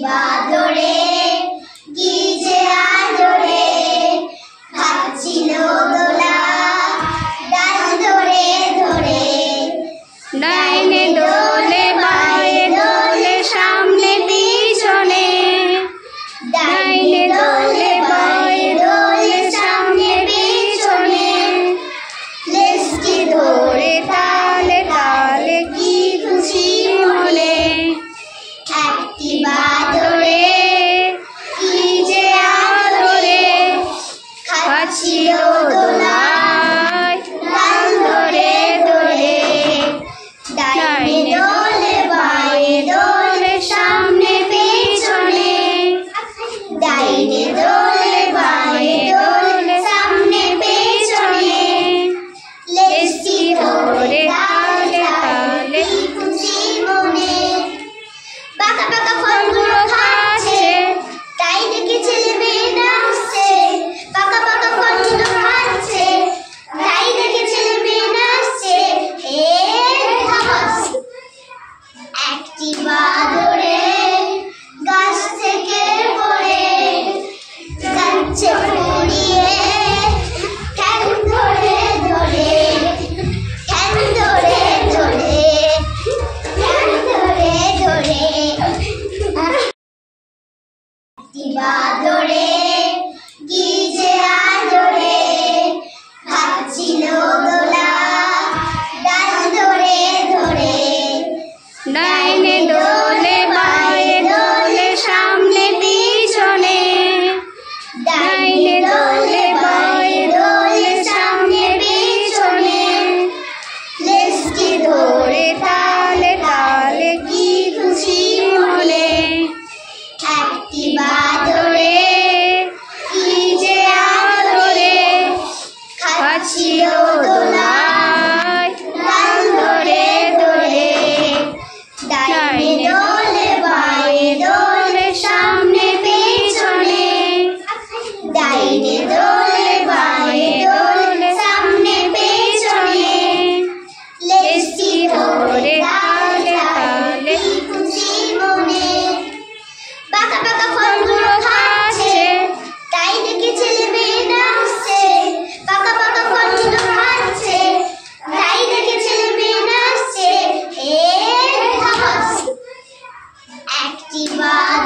বাদরে কি যে আদরে খাচ্ছিল দোলা ডাল ধরে ধরে ডাইনে দোলে বায়ে দোলে সামনে পিছনে ডাইনে দোলে বায়ে দোলে সামনে পিছনে লেজটি ধরে তালে তালে কি খুশি মনে একটি বাদরে কি যে আদরে খাচ্ছিল দোলায় ডাল ধরে ধরে ডাইনে দোলে বায়ে দোলে সামনে পিছনে ডাইনে দোলে বায়ে দোলে সামনে পেছনে লেজটি ধরে তালে তালে কি খুশি মনে বাঁকা বাঁকা ফলগুলো খাচ্ছে তাই দেখে ছেলে মেয়ে নাচছে বাঁকা বাঁকা ফলগুলো খাচ্ছে তাই দেখে ছেলে মেয়ে নাচছে একটি বাদরে গাছ থেকে পড়ে যাচ্ছে ফুরিয়ে ঠ্যাং ধরে ধরে ঠ্যাং ধরে ধরে ঠ্যাং ধরে ধরে একটি বাদরে কি যে আদরে খাচ্ছিল দোলা ডাল ধরে ধরে ডাইনে দোলে বায়ে দোলে সামনে পিছনে ডাইনে দোলে বায়ে দোলে সামনে পিছনে লেজটি ধরে তালে তালে কি খুশি মনে একটি বাদরে কি যে আদরে খাচ্ছিল দোলায় ডাল ধরে ধরে ডাইনে দোলে বায়ে দোলে সামনে পিছনে ডাইনে দোলে বায়ে দোলে সামনে পেছনে লেজটি ধরে তালে তালে কি খুশি মনে বাঁকা বাঁকা ফলগুলো খাচ্ছে তাই দেখে ছেলে মেয়ে নাচছে বাঁকা বাঁকা ফলগুলো খাচ্ছে তাই দেখে ছেলে মেয়ে নাচছে একটি বাদ